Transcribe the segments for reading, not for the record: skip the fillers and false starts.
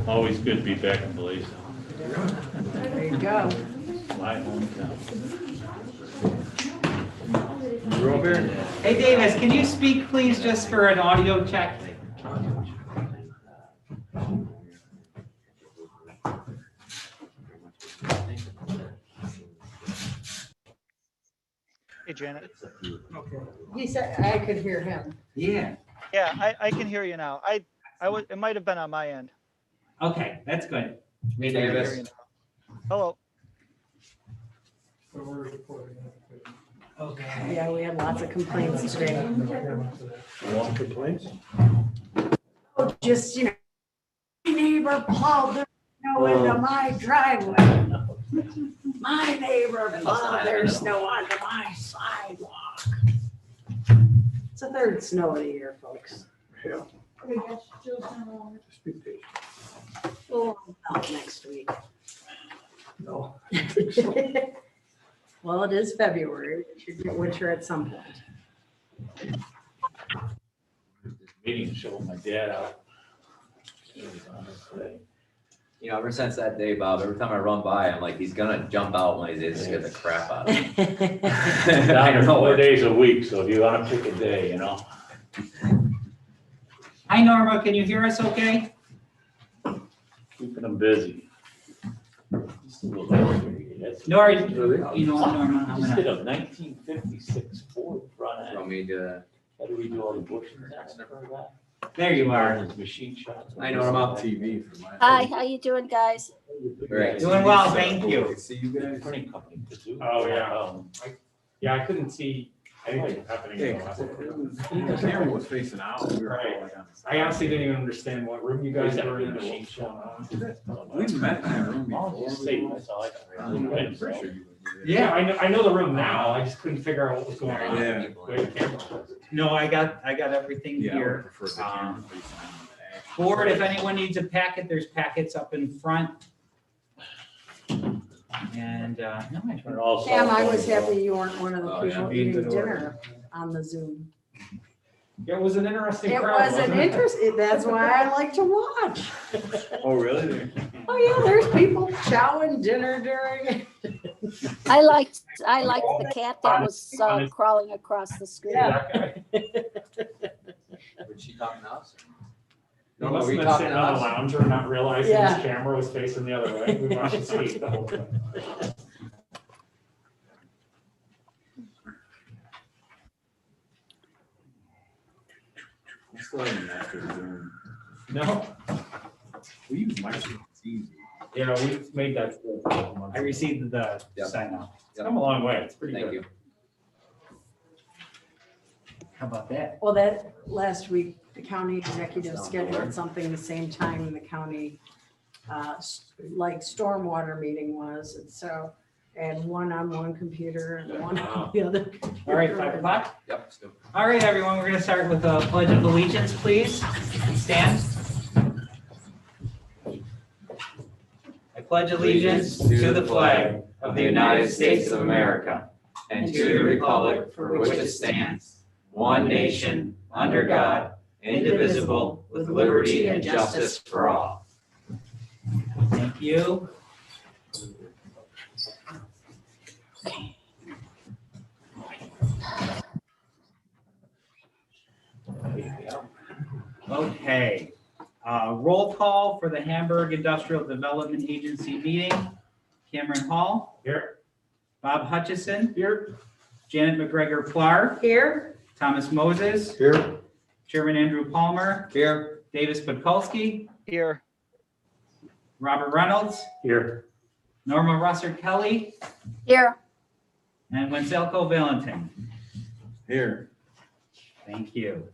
Always good to be back in Blaisdell. There you go. My hometown. Robert? Hey Davis, can you speak please just for an audio check? Hey, Janet. Okay. He said I could hear him. Yeah. Yeah, I can hear you now. It might have been on my end. Okay, that's good. I can hear you now. Hello. Okay. Yeah, we had lots of complaints today. Want complaints? Oh, just, my neighbor plowed their snow into my driveway. My neighbor plowed their snow onto my sidewalk. It's the third snow of the year, folks. Yeah. Just be patient. Oh, out next week. No. I think so. Well, it is February. We should get winter at some point. This meeting showed my dad out. Ever since that day, Bob, every time I run by, I'm like, he's gonna jump out when he's scared the crap out of me. Down there 4 days a week, so if you want to pick a day, Hi Norma, can you hear us okay? keeping them busy. Nora, you know what, Norma, I'm Just did gonna, a 1956 Ford front Want end. me to? How do we do all the bushes? there you are. Machine shop. I know, I'm up TV for my. Hi, how you doing, guys? Great. Doing well, thank you. See you guys. Printing company. Kazoo. Oh, yeah. Yeah, I couldn't see anything happening. Hey, in the last one. the camera was facing out. We were Right. like on the side. I honestly didn't even understand what room you guys Is that were in. the or machine what was going shop? on. We've met in that room I'll before. just say that's all I got. I'm pretty sure you would. Yeah, I know the room now. I just couldn't figure out what was going on. Yeah. Where the camera was. No, I got everything Yeah, I would here. prefer the camera facing on the back. Board, if anyone needs a packet, there's packets up in front. And, no, I Turn it all Sam, I cell was phones happy you weren't one of the Oh, people should be in eating good order. dinner on the Zoom. It was an interesting It crowd. was an wasn't it? interest, that's why I like to watch. Oh, really? Oh, yeah, there's people chowing dinner during. I liked the cat that was crawling across the screen. Yeah. Was she talking to us? He No, must were have you been talking sitting to on the us? lounger, not realizing Yeah. his camera was facing the other way. We watched his feet the whole time. I still haven't mastered Zoom. No, We use Microsoft Teams. yeah, we made that. I received the Yep. sign off. It's come a long way. It's pretty Thank good. you. How about that? Well, that last week, the county executive scheduled something the same time the county, like stormwater meeting was, and so, and one on one computer and one on the other. All right, computer. 5 o'clock? Yep, let's go. All right, everyone, we're gonna start with a pledge of allegiance, please. Stand. I pledge allegiance to the flag of the United States of America and to the republic for which it stands, one nation, under God, indivisible, with liberty and justice for all. Thank you. Okay, roll call for the Hamburg Industrial Development Agency meeting. Cameron Hall, Here, Bob Hutchison, here. Janet McGregor-Plar, Here, Thomas Moses, Here. Chairman Andrew Palmer, Here. Davis Podkolsky, Here. Robert Reynolds, Here. Norma Russert Kelly, Here, and Wenzelko Valentin. Here. Thank you.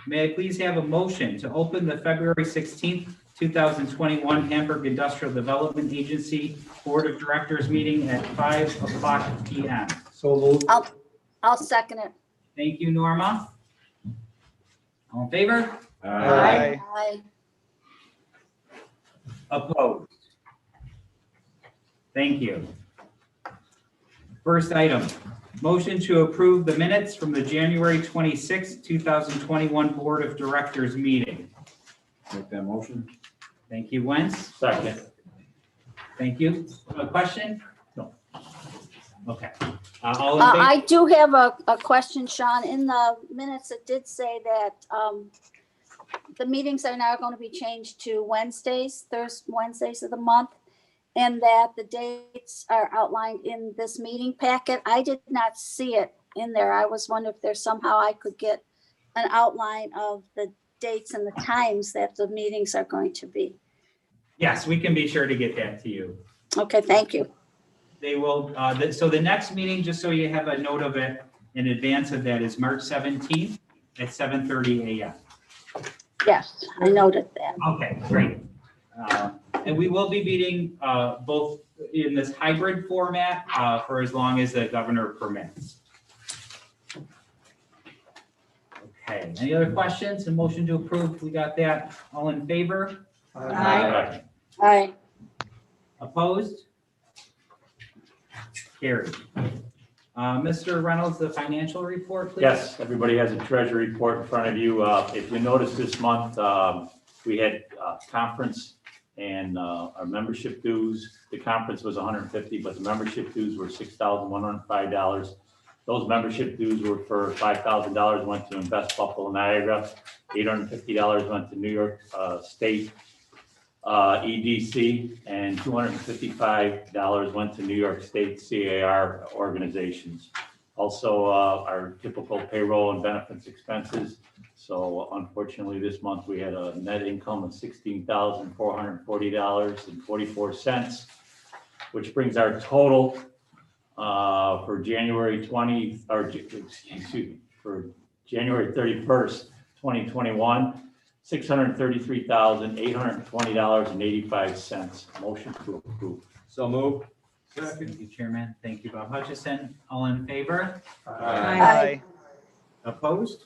May I please have a motion to open the February 16th, 2021 Hamburg Industrial Development Agency Board of Directors meeting at 5 o'clock PM. So moved. I'll second it. Thank you, Norma. All in favor? Aye. Aye. Opposed? Thank you. First item, motion to approve the minutes from the January 26th, 2021 Board of Directors meeting. Make that motion. Thank you, Wentz. Second. Thank you. A question? No. Okay. All in favor? I do have a question, Sean. In the minutes, it did say that the meetings are now going to be changed to Wednesdays of the month, and that the dates are outlined in this meeting packet. I did not see it in there. I was wondering if there's somehow I could get an outline of the dates and the times that the meetings are going to be. Yes, we can be sure to get that to you. Okay, thank you. They will, so the next meeting, just so you have a note of it in advance of that, is March 17th at 7:30 a.m. Yes, I noted that. Okay, great. And we will be meeting both in this hybrid format for as long as the governor permits. Okay, any other questions? A motion to approve, we got that. All in favor? Aye. Aye. Opposed? Carried. Mr. Reynolds, the financial report, please? Yes, everybody has a treasury report in front of you. If you notice this month, we had a conference and our membership dues. The conference was $150, but the membership dues were $6,105. Those membership dues were for $5,000 went to Invest Buffalo Niagara, $850 went to New York State EDC, and $255 went to New York State CAR organizations. Also, our typical payroll and benefits expenses. So unfortunately, this month we had a net income of $16,440.44, which brings our total for January 31st, 2021, $633,820.85. Motion to approve. So move. Thank you, Chairman. Thank you, Bob Hutchison. All in favor? Aye. Opposed?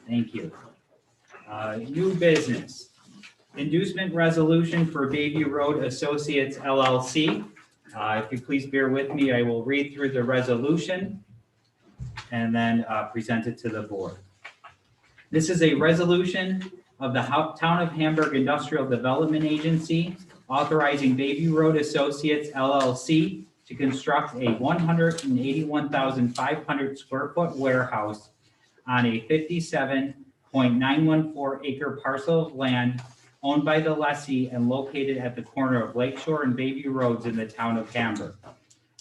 Thank you. New business. Inducement resolution for Bayview Road Associates LLC. If you please bear with me, I will read through the resolution and then present it to the board. This is a resolution of the Town of Hamburg Industrial Development Agency authorizing Bayview Road Associates LLC to construct a 181,500 square foot warehouse on a 57.914 acre parcel of land owned by the lessee and located at the corner of Lakeshore and Bayview Roads in the town of Hamburg.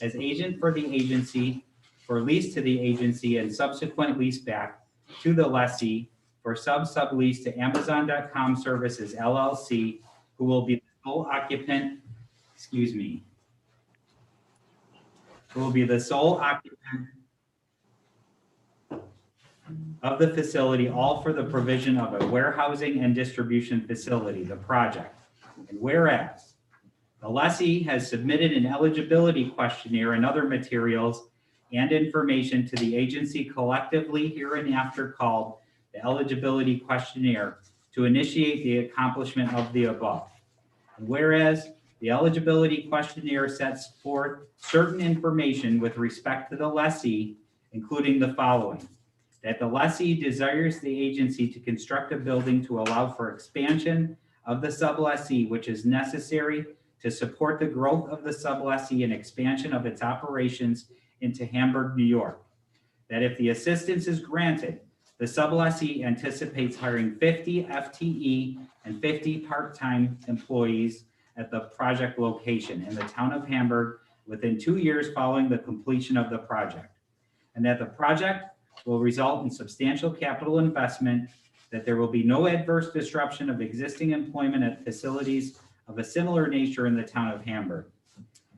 As agent for the agency, for lease to the agency and subsequent lease back to the lessee for sublease to Amazon.com Services LLC, who will be the sole occupant, who will be the sole occupant of the facility, all for the provision of a warehousing and distribution facility, the project. And whereas the lessee has submitted an eligibility questionnaire and other materials and information to the agency collectively hereinafter called the eligibility questionnaire to initiate the accomplishment of the above. And whereas the eligibility questionnaire sets forth certain information with respect to the lessee, including the following: that the lessee desires the agency to construct a building to allow for expansion of the sublessee, which is necessary to support the growth of the sublessee and expansion of its operations into Hamburg, New York. That if the assistance is granted, the sublessee anticipates hiring 50 FTE and 50 part-time employees at the project location in the town of Hamburg within 2 years following the completion of the project. And that the project will result in substantial capital investment, that there will be no adverse disruption of existing employment at facilities of a similar nature in the town of Hamburg.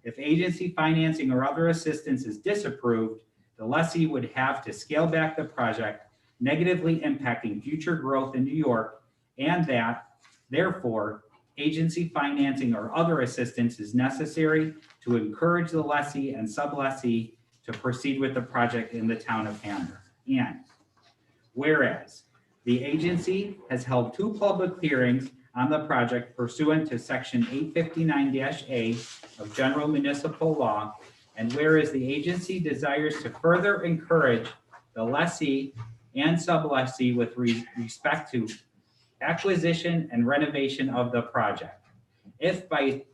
If agency financing or other assistance is disapproved, the lessee would have to scale back the project, negatively impacting future growth in New York, and that, therefore, agency financing or other assistance is necessary to encourage the lessee and sublessee to proceed with the project in the town of Hamburg. And whereas the agency has held 2 public hearings on the project pursuant to section 859-A of general municipal law, and whereas the agency desires to further encourage the lessee and sublessee with respect to acquisition and renovation of the project. If by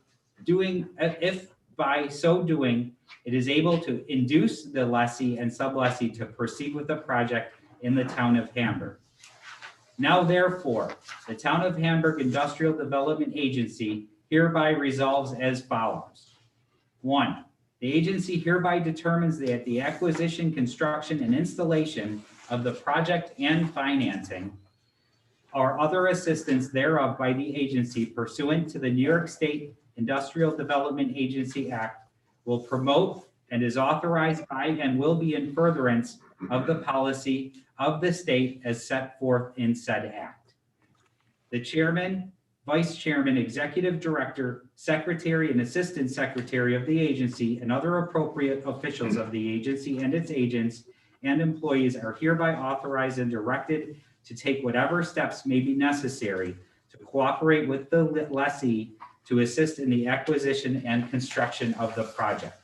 so doing, it is able to induce the lessee and sublessee to proceed with the project in the town of Hamburg. Now therefore, the Town of Hamburg Industrial Development Agency hereby resolves as follows. 1, the agency hereby determines that the acquisition, construction, and installation of the project and financing or other assistance thereof by the agency pursuant to the New York State Industrial Development Agency Act will promote and is authorized by and will be in furtherance of the policy of the state as set forth in said act. The chairman, vice chairman, executive director, secretary, and assistant secretary of the agency and other appropriate officials of the agency and its agents and employees are hereby authorized and directed to take whatever steps may be necessary to cooperate with the lessee to assist in the acquisition and construction of the project.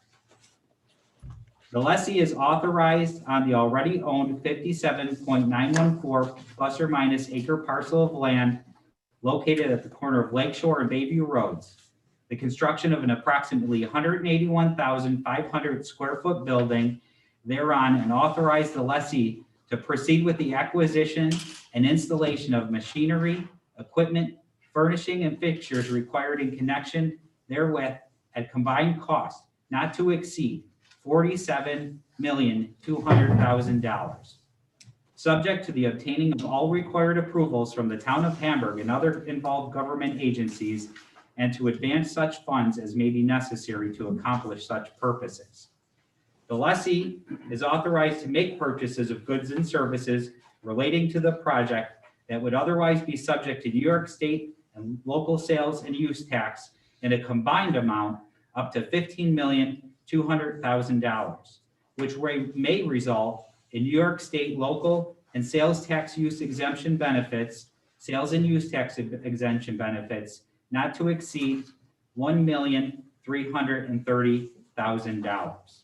The lessee is authorized on the already owned 57.914 plus or minus acre parcel of land located at the corner of Lakeshore and Bayview Roads. The construction of an approximately 181,500 square foot building thereon and authorize the lessee to proceed with the acquisition and installation of machinery, equipment, furnishing, and fixtures required in connection therewith at combined cost not to exceed $47,200,000. Subject to the obtaining of all required approvals from the Town of Hamburg and other involved government agencies, and to advance such funds as may be necessary to accomplish such purposes. The lessee is authorized to make purchases of goods and services relating to the project that would otherwise be subject to New York State and local sales and use tax in a combined amount up to $15,200,000, which may result in New York State local and sales tax use exemption benefits, sales and use tax exemption benefits not to exceed $1,330,000.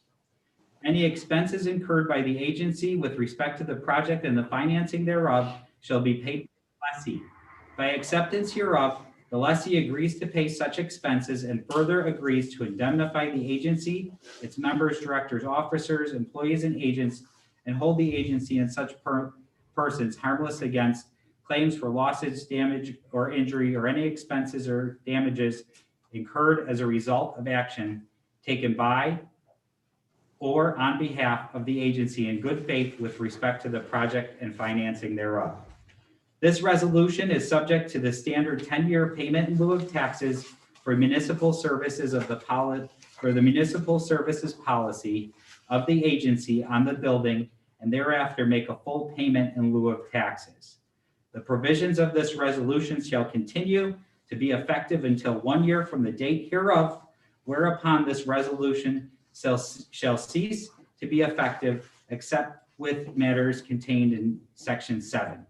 Any expenses incurred by the agency with respect to the project and the financing thereof shall be paid by the lessee. By acceptance hereof, the lessee agrees to pay such expenses and further agrees to indemnify the agency, its members, directors, officers, employees, and agents, and hold the agency and such persons harmless against claims for losses, damage, or injury, or any expenses or damages incurred as a result of action taken by or on behalf of the agency in good faith with respect to the project and financing thereof. This resolution is subject to the standard 10-year payment in lieu of taxes for municipal services of the municipal services policy of the agency on the building, and thereafter make a full payment in lieu of taxes. The provisions of this resolution shall continue to be effective until 1 year from the date hereof, whereupon this resolution shall cease to be effective, except with matters contained in section 7.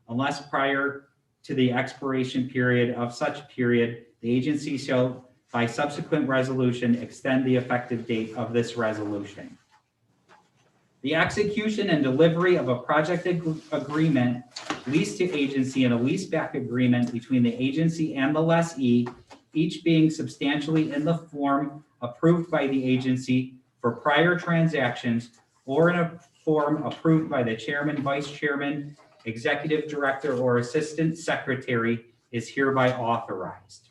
Unless prior to the expiration period of such period, the agency shall, by subsequent resolution, extend the effective date of this resolution. The execution and delivery of a project agreement, lease to agency, and a leaseback agreement between the agency and the lessee, each being substantially in the form approved by the agency for prior transactions or in a form approved by the chairman, vice chairman, executive director, or assistant secretary is hereby authorized.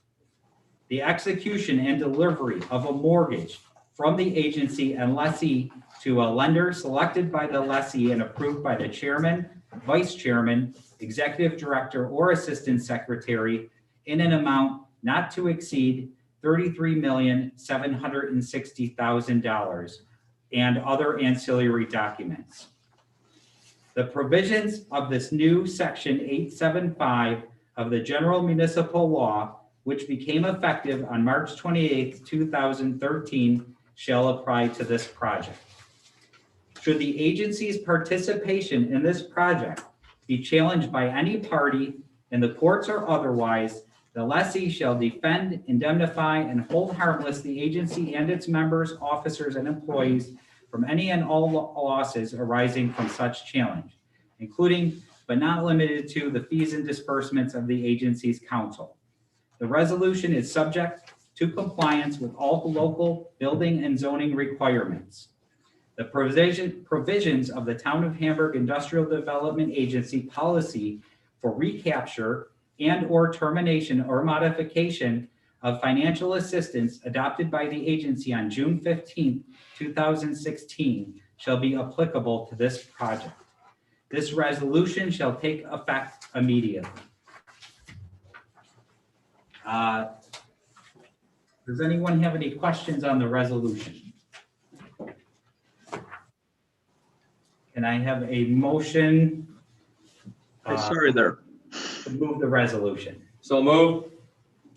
The execution and delivery of a mortgage from the agency and lessee to a lender selected by the lessee and approved by the chairman, vice chairman, executive director, or assistant secretary in an amount not to exceed $33,760,000 and other ancillary documents. The provisions of this new section 875 of the General Municipal Law, which became effective on March 28, 2013, shall apply to this project. Should the agency's participation in this project be challenged by any party in the courts or otherwise, the lessee shall defend, indemnify, and hold harmless the agency and its members, officers, and employees from any and all losses arising from such challenge, including but not limited to, the fees and disbursements of the agency's council. The resolution is subject to compliance with all local building and zoning requirements. The provisions of the Town of Hamburg Industrial Development Agency policy for recapture and/or termination or modification of financial assistance adopted by the agency on June 15, 2016 shall be applicable to this project. This resolution shall take effect immediately. Does anyone have any questions on the resolution? Can I have a motion Sorry there. to move the resolution? So move.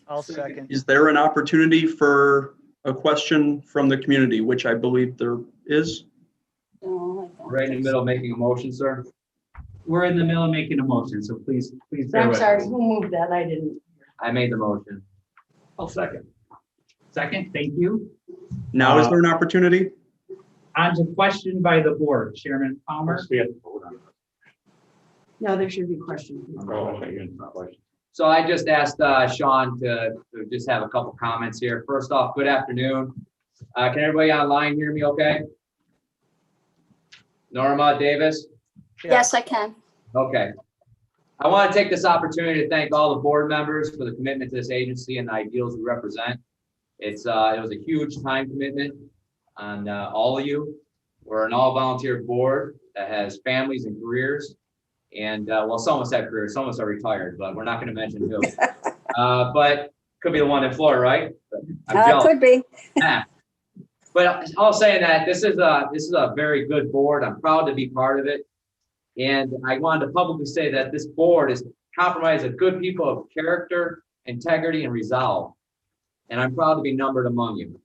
I'll second. Is there an opportunity for a question from the community, which I believe there is? No, I don't Right in the think middle, making a motion, sir. We're in the middle of making a motion, so please bear I'm with sorry, us. who moved that? I didn't. I made the motion. I'll second. Second, thank you. Now, is there an opportunity? On to question by the board, Chairman Palmer. We have to vote on it. No, there should be questions. Oh, okay, you're not question. So I just asked Sean to just have a couple comments here. First off, good afternoon. Can everybody online hear me okay? Norma, Davis? Yes, I can. Okay. I want to take this opportunity to thank all the board members for the commitment to this agency and the ideals we represent. It was a huge time commitment on all of you. We're an all-volunteer board that has families and careers. And well, some of us have careers, some of us are retired, but we're not going to mention who. But could be the one in Florida, right? I'm jealous. Could be. But all saying that, this is a very good board. I'm proud to be part of it. And I wanted to publicly say that this board is comprised of good people of character, integrity, and resolve. And I'm proud to be numbered among you.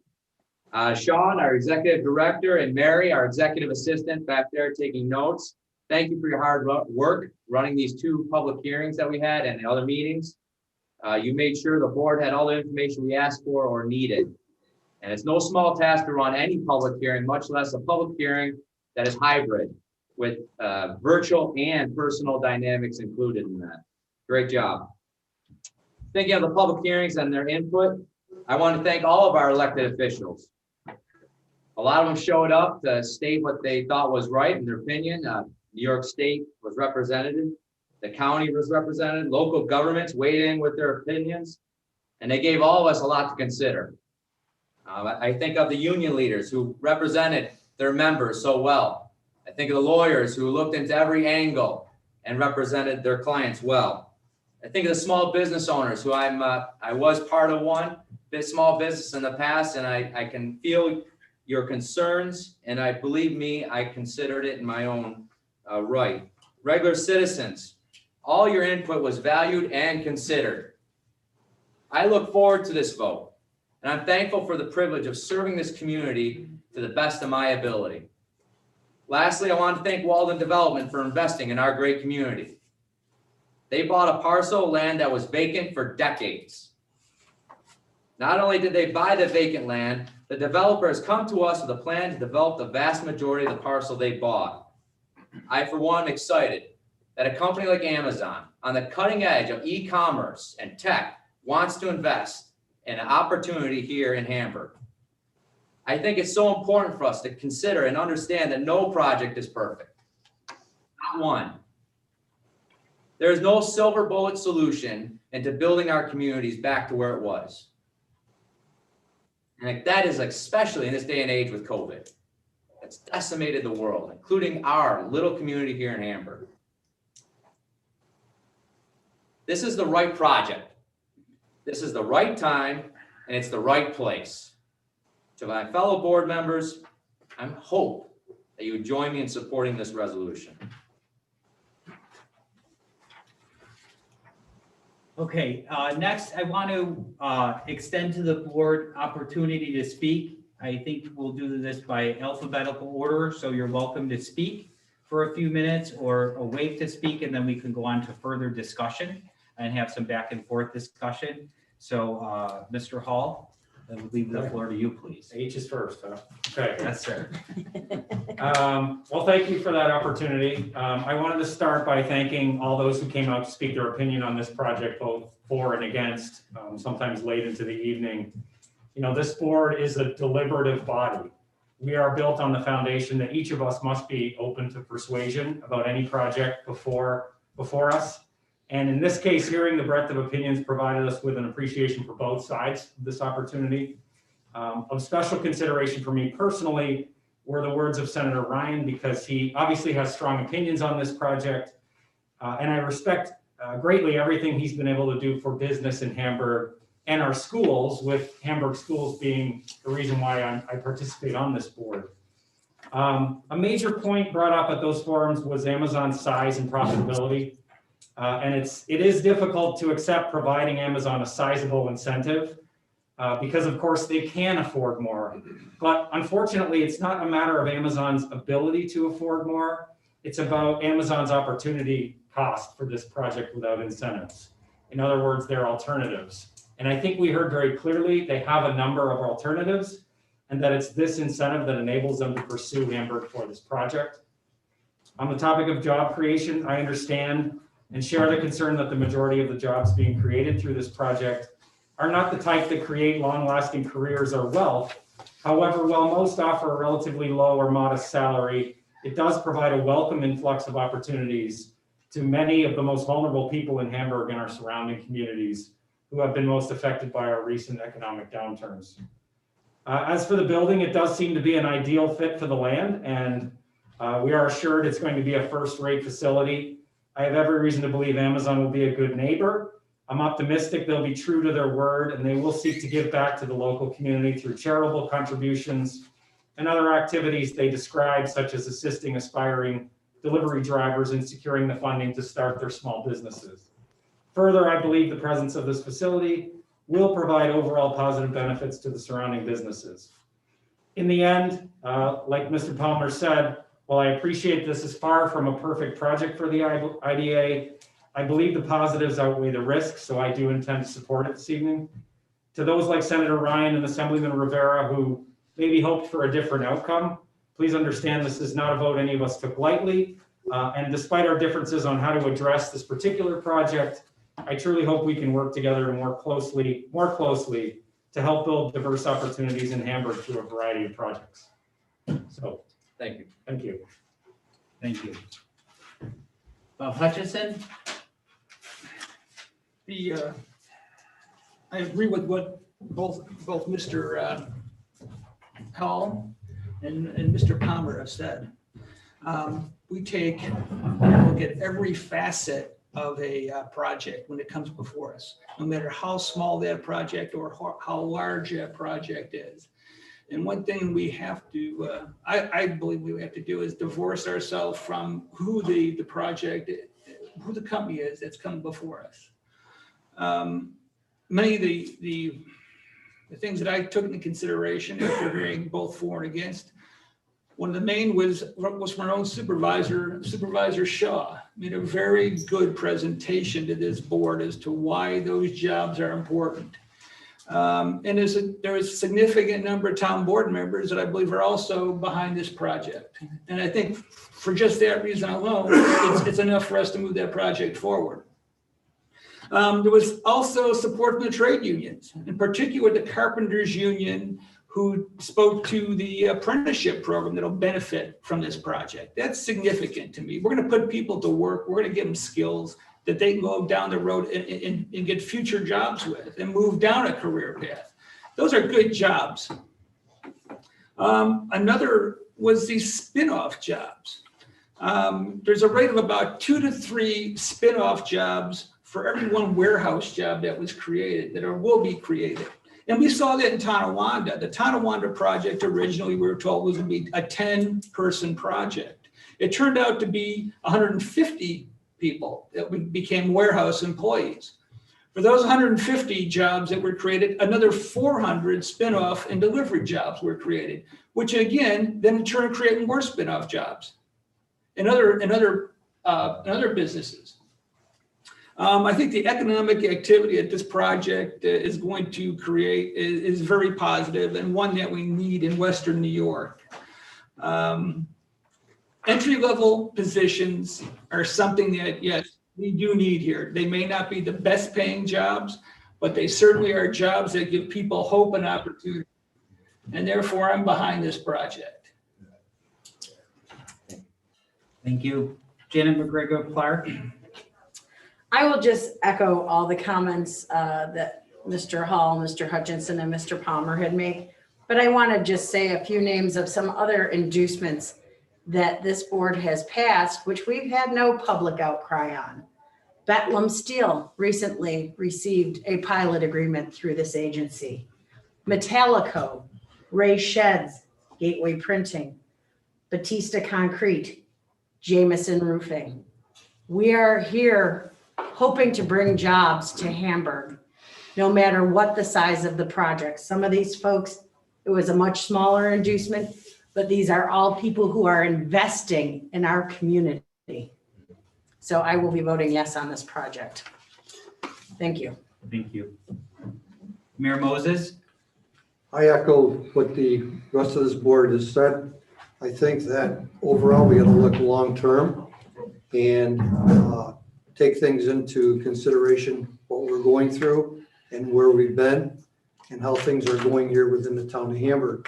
Sean, our executive director, and Mary, our executive assistant back there taking notes. Thank you for your hard work running these 2 public hearings that we had and the other meetings. You made sure the board had all the information we asked for or needed. And it's no small task to run any public hearing, much less a public hearing that is hybrid with virtual and personal dynamics included in that. Great job. Thinking of the public hearings and their input, I want to thank all of our elected officials. A lot of them showed up to state what they thought was right in their opinion. New York State was represented, the county was represented, local governments weighed in with their opinions, and they gave all of us a lot to consider. I think of the union leaders who represented their members so well. I think of the lawyers who looked into every angle and represented their clients well. I think of the small business owners who I was part of one small business in the past, and I can feel your concerns, and believe me, I considered it in my own right. Regular citizens, all your input was valued and considered. I look forward to this vote, and I'm thankful for the privilege of serving this community to the best of my ability. Lastly, I want to thank Walden Development for investing in our great community. They bought a parcel of land that was vacant for decades. Not only did they buy the vacant land, the developer has come to us with a plan to develop the vast majority of the parcel they bought. I, for one, am excited that a company like Amazon, on the cutting edge of e-commerce and tech, wants to invest in an opportunity here in Hamburg. I think it's so important for us to consider and understand that no project is perfect. Not one. There is no silver bullet solution into building our communities back to where it was. And that is especially in this day and age with COVID. It's decimated the world, including our little community here in Hamburg. This is the right project. This is the right time, and it's the right place. To my fellow board members, I hope that you would join me in supporting this resolution. Okay, next I want to extend to the board opportunity to speak. I think we'll do this by alphabetical order, so you're welcome to speak for a few minutes or wait to speak, and then we can go on to further discussion and have some back and forth discussion. So, Mr. Hall. I will leave the floor to you, please. H is first, huh? Okay. Yes, sir. Well, thank you for that opportunity. I wanted to start by thanking all those who came out to speak their opinion on this project, both for and against, sometimes late into the evening. You know, this board is a deliberative body. We are built on the foundation that each of us must be open to persuasion about any project before us. And in this case, hearing the breadth of opinions provided us with an appreciation for both sides of this opportunity. Of special consideration for me personally were the words of Senator Ryan, because he obviously has strong opinions on this project. And I respect greatly everything he's been able to do for business in Hamburg and our schools, with Hamburg schools being the reason why I participate on this board. A major point brought up at those forums was Amazon's size and profitability. And it is difficult to accept providing Amazon a sizable incentive because of course they can afford more. But unfortunately, it's not a matter of Amazon's ability to afford more. It's about Amazon's opportunity cost for this project without incentives. In other words, their alternatives. And I think we heard very clearly they have a number of alternatives, and that it's this incentive that enables them to pursue Hamburg for this project. On the topic of job creation, I understand and share the concern that the majority of the jobs being created through this project are not the type that create long-lasting careers or wealth. However, while most offer a relatively low or modest salary, it does provide a welcome influx of opportunities to many of the most vulnerable people in Hamburg and our surrounding communities who have been most affected by our recent economic downturns. As for the building, it does seem to be an ideal fit for the land, and we are assured it's going to be a first-rate facility. I have every reason to believe Amazon will be a good neighbor. I'm optimistic they'll be true to their word, and they will seek to give back to the local community through charitable contributions and other activities they describe, such as assisting aspiring delivery drivers in securing the funding to start their small businesses. Further, I believe the presence of this facility will provide overall positive benefits to the surrounding businesses. In the end, like Mr. Palmer said, while I appreciate this is far from a perfect project for the IDA, I believe the positives outweigh the risks, so I do intend to support it this evening. To those like Senator Ryan and Assemblyman Rivera who maybe hoped for a different outcome, please understand this is not a vote any of us took lightly. And despite our differences on how to address this particular project, I truly hope we can work together and more closely to help build diverse opportunities in Hamburg through a variety of projects. So, Thank you. thank you. Thank you. Bob Hutchison? I agree with what both Mr. Hall and Mr. Palmer have said. We take a look at every facet of a project when it comes before us, no matter how small that project or how large that project is. And one thing we have to, I believe we have to do is divorce ourselves from who the project, who the company is that's come before us. Many of the things that I took into consideration after hearing both for and against, one of the main was from our own Supervisor Shaw made a very good presentation to this board as to why those jobs are important. And there is a significant number of town board members that I believe are also behind this project. And I think for just that reason alone, it's enough for us to move that project forward. There was also support from the trade unions, in particular the Carpenters Union, who spoke to the apprenticeship program that'll benefit from this project. That's significant to me. We're going to put people to work. We're going to give them skills that they can go down the road and get future jobs with and move down a career path. Those are good jobs. Another was these spin-off jobs. There's a rate of about 2 to 3 spin-off jobs for every one warehouse job that was created, that will be created. And we saw that in Tonawanda. The Tonawanda project originally, we were told, was going to be a 10-person project. It turned out to be 150 people that became warehouse employees. For those 150 jobs that were created, another 400 spin-off and delivery jobs were created, which again, then in turn created more spin-off jobs in other businesses. I think the economic activity at this project is going to create is very positive and one that we need in Western New York. Entry-level positions are something that, yes, we do need here. They may not be the best paying jobs, but they certainly are jobs that give people hope and opportunity. And therefore, I'm behind this project. Thank you. Janet McGregor Clark. I will just echo all the comments that Mr. Hall, Mr. Hutchinson, and Mr. Palmer had made. But I want to just say a few names of some other inducements that this board has passed, which we've had no public outcry on. Bedlam Steel recently received a pilot agreement through this agency. Metallico, Ray Sheds, Gateway Printing, Batista Concrete, Jameson Roofing. We are here hoping to bring jobs to Hamburg, no matter what the size of the project. Some of these folks, it was a much smaller inducement, but these are all people who are investing in our community. So I will be voting yes on this project. Thank you. Thank you. Mayor Moses. I echo what the rest of this board has said. I think that overall we got to look long-term and take things into consideration, what we're going through and where we've been and how things are going here within the town of Hamburg.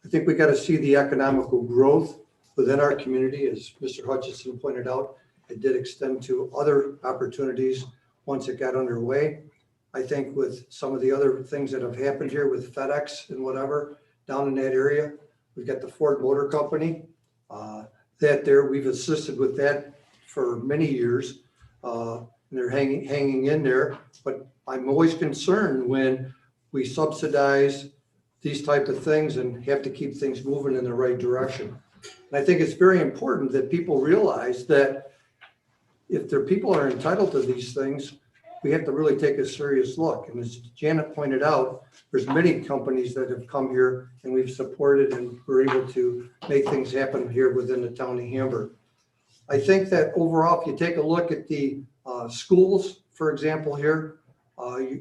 I think we got to see the economical growth within our community. As Mr. Hutchinson pointed out, it did extend to other opportunities once it got underway. I think with some of the other things that have happened here with FedEx and whatever down in that area, we've got the Ford Motor Company we've assisted with that for many years. And they're hanging in there, but I'm always concerned when we subsidize these type of things and have to keep things moving in the right direction. And I think it's very important that people realize that if their people are entitled to these things, we have to really take a serious look. And as Janet pointed out, there's many companies that have come here and we've supported and we're able to make things happen here within the town of Hamburg. I think that overall, if you take a look at the schools, for example, here,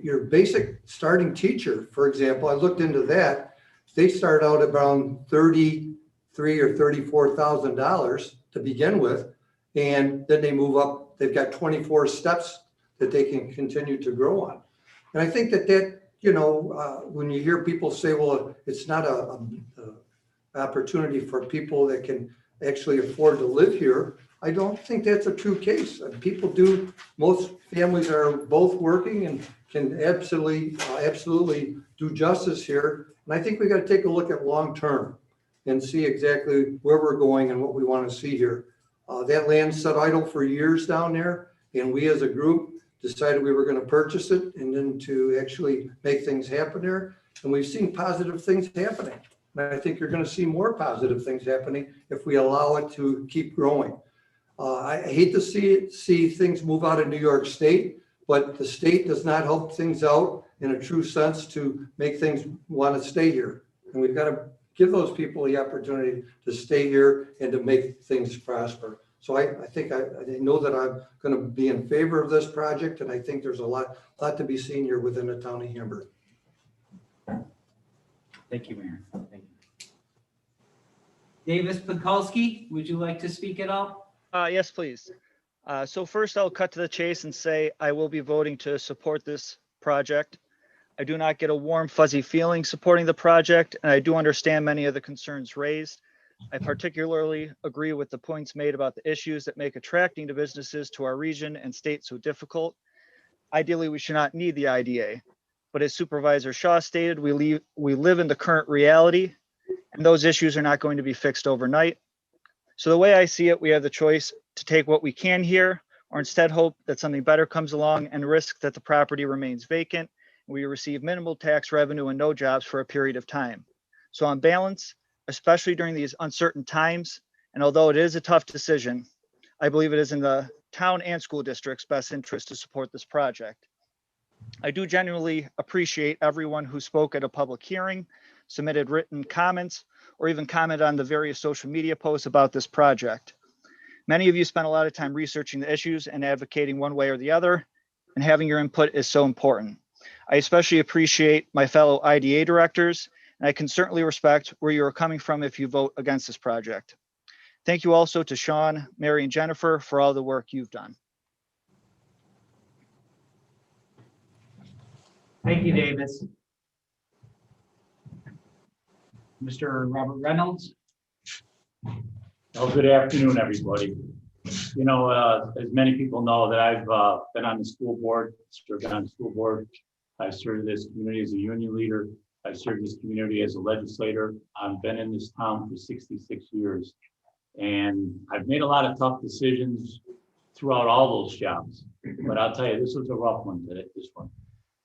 your basic starting teacher, for example, I looked into that. They start out around $33,000 or $34,000 to begin with, and then they move up. They've got 24 steps that they can continue to grow on. And I think that when you hear people say, well, it's not a opportunity for people that can actually afford to live here, I don't think that's a true case. Most families are both working and can absolutely do justice here. And I think we got to take a look at long-term and see exactly where we're going and what we want to see here. That land sat idle for years down there, and we as a group decided we were going to purchase it and then to actually make things happen there. And we've seen positive things happening. And I think you're going to see more positive things happening if we allow it to keep growing. I hate to see things move out of New York State, but the state does not help things out in a true sense to make things want to stay here. And we've got to give those people the opportunity to stay here and to make things prosper. So I think I know that I'm going to be in favor of this project, and I think there's a lot to be seen here within the town of Hamburg. Thank you, Mayor. Thank you. Davis Podkolski, would you like to speak at all? Yes, please. So first I'll cut to the chase and say I will be voting to support this project. I do not get a warm, fuzzy feeling supporting the project, and I do understand many of the concerns raised. I particularly agree with the points made about the issues that make attracting to businesses to our region and state so difficult. Ideally, we should not need the IDA, but as Supervisor Shaw stated, we live in the current reality, and those issues are not going to be fixed overnight. So the way I see it, we have the choice to take what we can here, or instead hope that something better comes along and risk that the property remains vacant and we receive minimal tax revenue and no jobs for a period of time. So on balance, especially during these uncertain times, and although it is a tough decision, I believe it is in the town and school district's best interest to support this project. I do genuinely appreciate everyone who spoke at a public hearing, submitted written comments, or even commented on the various social media posts about this project. Many of you spent a lot of time researching the issues and advocating one way or the other, and having your input is so important. I especially appreciate my fellow IDA directors, and I can certainly respect where you are coming from if you vote against this project. Thank you also to Sean, Mary, and Jennifer for all the work you've done. Thank you, Davis. Mr. Robert Reynolds. Well, good afternoon, everybody. You know, as many people know that I've been on the school board, served on the school board. I've served this community as a union leader. I've served this community as a legislator. I've been in this town for 66 years. And I've made a lot of tough decisions throughout all those jobs. But I'll tell you, this was a rough one today, this one.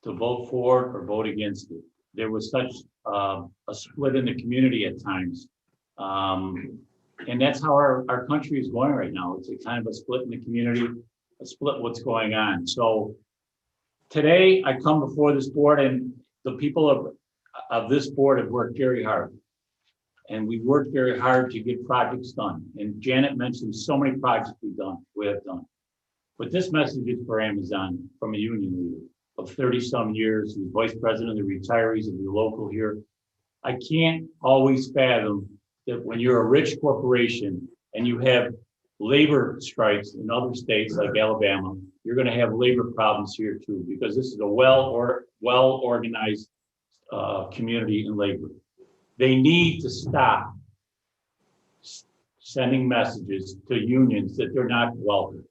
To vote for or vote against it. There was such a split in the community at times. And that's how our country is going right now. It's a kind of a split in the community, a split what's going on. So today I come before this board, and the people of this board have worked very hard. And we worked very hard to get projects done. And Janet mentioned so many projects we have done. But this message is for Amazon from a union leader of 30-some years, who's vice president of the retirees of the local here. I can't always fathom that when you're a rich corporation and you have labor strikes in other states like Alabama, you're going to have labor problems here too, because this is a well-organized community in labor. They need to stop sending messages to unions that they're not welcome.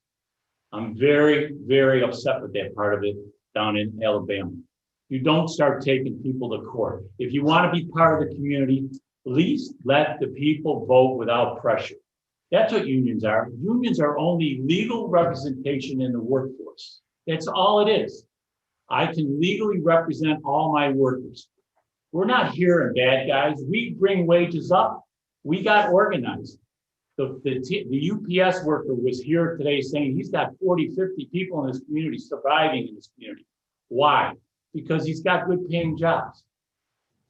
I'm very, very upset with that part of it down in Alabama. You don't start taking people to court. If you want to be part of the community, at least let the people vote without pressure. That's what unions are. Unions are only legal representation in the workforce. That's all it is. I can legally represent all my workers. We're not here and bad guys. We bring wages up. We got organized. The UPS worker was here today saying he's got 40, 50 people in his community surviving in this community. Why? Because he's got good paying jobs.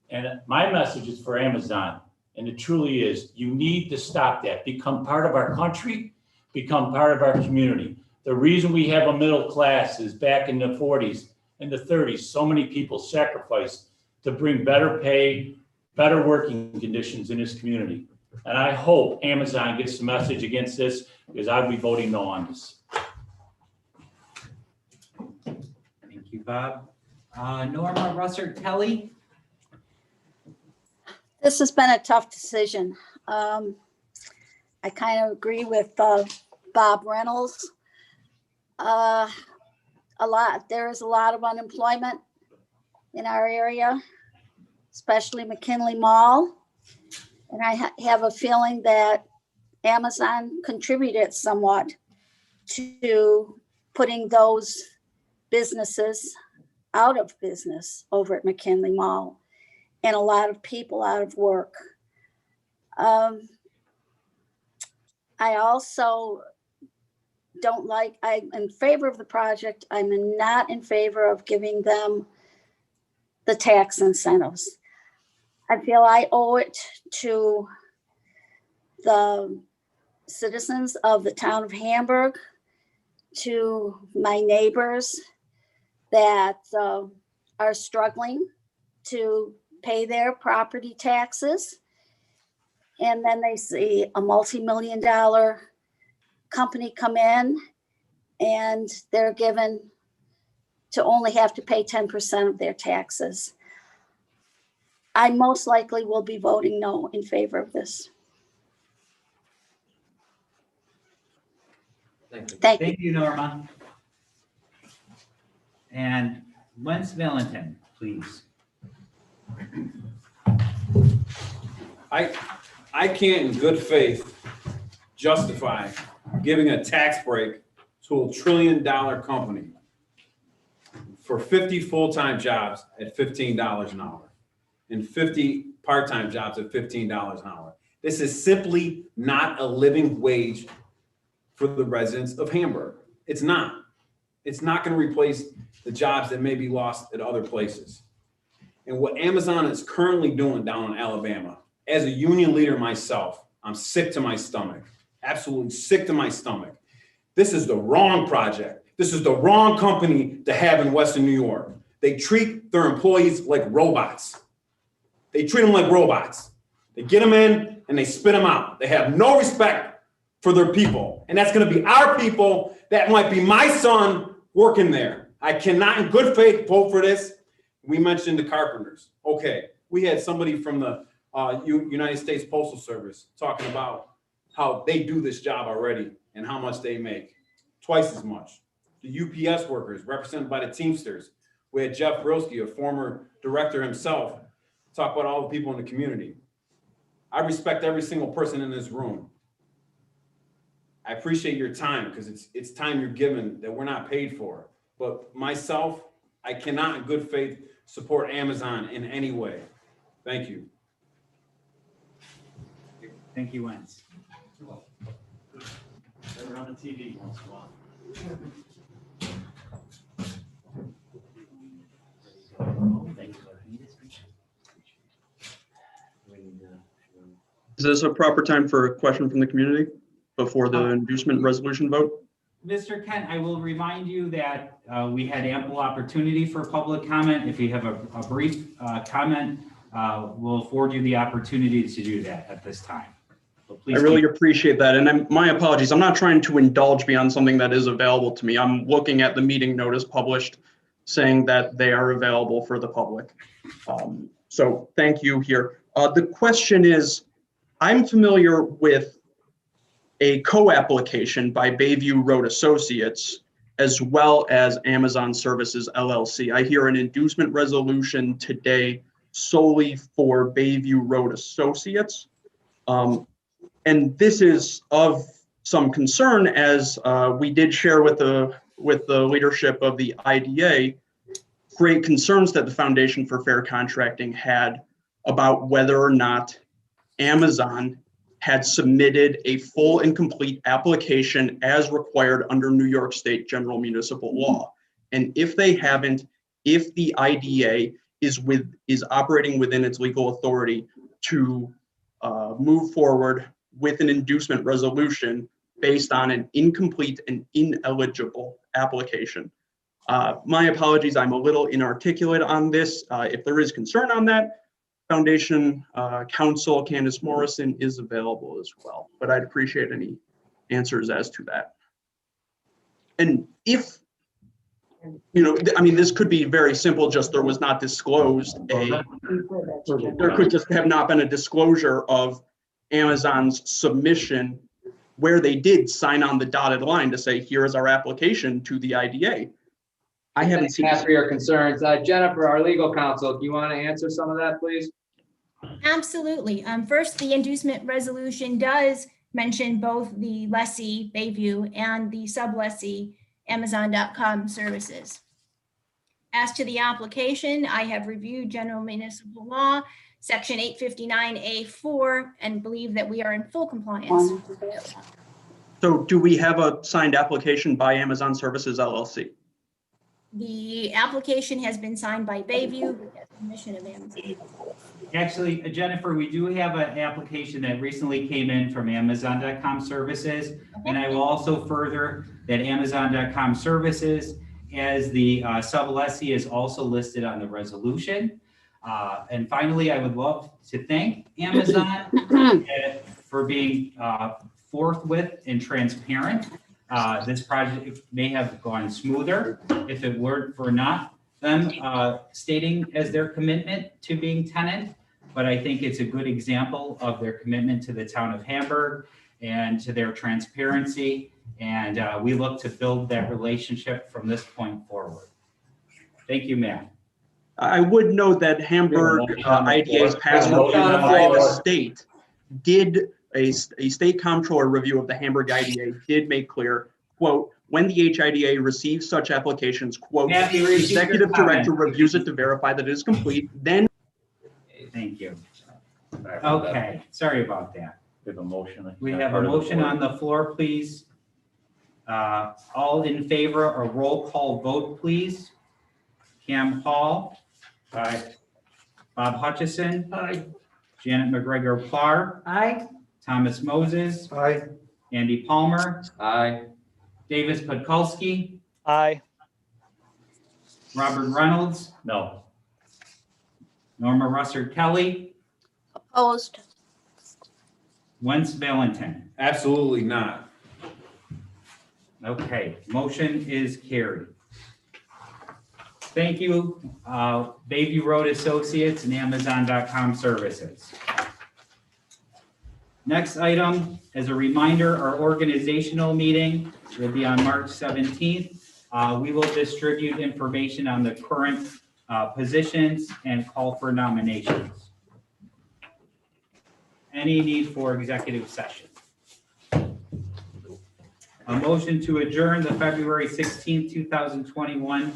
And my message is for Amazon, and it truly is, you need to stop that. Become part of our country, become part of our community. The reason we have a middle class is back in the 40s and the 30s, so many people sacrificed to bring better pay, better working conditions in this community. And I hope Amazon gets the message against this, because I'll be voting no on this. Thank you, Bob. Norma Russert-Kelly. This has been a tough decision. I kind of agree with Bob Reynolds. There is a lot of unemployment in our area, especially McKinley Mall. And I have a feeling that Amazon contributed somewhat to putting those businesses out of business over at McKinley Mall, and a lot of people out of work. I also I'm in favor of the project. I'm not in favor of giving them the tax incentives. I feel I owe it to the citizens of the town of Hamburg, to my neighbors that are struggling to pay their property taxes. And then they see a multi-million-dollar company come in, and they're given to only have to pay 10% of their taxes. I most likely will be voting no in favor of this. Thank you, Norma. And Wentz Valentin, please. I can't in good faith justify giving a tax break to a $1 trillion company for 50 full-time jobs at $15 an hour and 50 part-time jobs at $15 an hour. This is simply not a living wage for the residents of Hamburg. It's not. It's not going to replace the jobs that may be lost at other places. And what Amazon is currently doing down in Alabama, as a union leader myself, I'm sick to my stomach, absolutely sick to my stomach. This is the wrong project. This is the wrong company to have in Western New York. They treat their employees like robots. They treat them like robots. They get them in and they spit them out. They have no respect for their people. And that's going to be our people. That might be my son working there. I cannot in good faith vote for this. We mentioned the carpenters. Okay, we had somebody from the United States Postal Service talking about how they do this job already and how much they make. Twice as much. The UPS workers represented by the Teamsters. We had Jeff Brilski, a former director himself, talk about all the people in the community. I respect every single person in this room. I appreciate your time because it's time you're given that we're not paid for. But myself, I cannot in good faith support Amazon in any way. Thank you. Thank you, Wentz. They're on the TV once in a while. Is this a proper time for a question from the community before the inducement resolution vote? Mr. Kent, I will remind you that we had ample opportunity for public comment. If you have a brief comment, we'll afford you the opportunity to do that at this time. So I really appreciate that. And my apologies. I'm not trying to indulge beyond something that is available to me. I'm looking at the meeting notice published saying that they are available for the public. So thank you here. The question is, I'm familiar with a co-application by Bayview Road Associates as well as Amazon Services LLC. I hear an inducement resolution today solely for Bayview Road Associates. And this is of some concern as we did share with the leadership of the IDA, great concerns that the Foundation for Fair Contracting had about whether or not Amazon had submitted a full and complete application as required under New York State general municipal law. And if they haven't, if the IDA is operating within its legal authority to move forward with an inducement resolution based on an incomplete and ineligible application. My apologies, I'm a little inarticulate on this. If there is concern on that, Foundation Counsel Candace Morrison is available as well, but I'd appreciate any answers as to that. And if, I mean, this could be very simple, just there was not disclosed there could just have not been a disclosure of Amazon's submission where they did sign on the dotted line to say, here is our application to the IDA. I haven't seen that for your concerns. Jennifer, our legal counsel, do you want to answer some of that, please? Absolutely. First, the inducement resolution does mention both the lessee, Bayview, and the sublessee, Amazon.com services. As to the application, I have reviewed general municipal law, section 859A4, and believe that we are in full compliance. So do we have a signed application by Amazon Services LLC? The application has been signed by Bayview with the permission of Amazon. Actually, Jennifer, we do have an application that recently came in from Amazon.com services. And I will also further that Amazon.com services as the sublessee is also listed on the resolution. And finally, I would love to thank Amazon for being forthwith and transparent. This project may have gone smoother if it weren't for not them stating as their commitment to being tenant. But I think it's a good example of their commitment to the town of Hamburg and to their transparency. And we look to build that relationship from this point forward. Thank you, Matt. I would note that Hamburg IDA's password by the state did a state comptroller review of the Hamburg IDA did make clear, quote, when the HIDA receives such applications, quote, Matthew, the executive director reviews it to verify that it is complete, then. Thank you. Okay, sorry about that. We have a motion. We have a motion on the floor, please. All in favor, a roll call vote, please. Cam Hall. Aye. Bob Hutchison. Aye. Janet McGregor-Plar. Aye. Thomas Moses. Aye. Andy Palmer. Aye. Davis Podkolski. Aye. Robert Reynolds, No. Norma Russert Kelly, Opposed. Wentz Valentine. Absolutely not. Okay, motion is carried. Thank you, Bayview Road Associates and Amazon.com Services. Next item, as a reminder, our organizational meeting will be on March 17th. We will distribute information on the current positions and call for nominations. Any need for executive session? A motion to adjourn the February 16th, 2021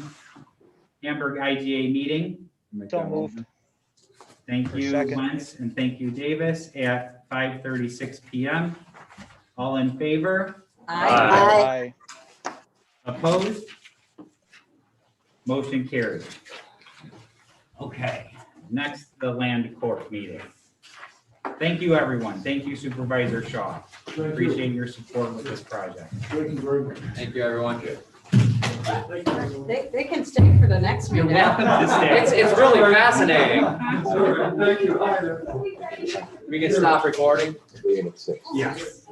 Hamburg IGA meeting. So moved. Thank you, Second. Wentz, and thank you, Davis, at 5:36 PM. All in favor? Aye. Opposed? Motion carried. Okay, next, the land court meeting. Thank you, everyone. Thank you, Supervisor Shaw. Appreciate your support with this project. Thank you, everyone. They can stay for the next You're meeting. welcome to stay. It's really fascinating. Thank you. We can stop recording. Yes.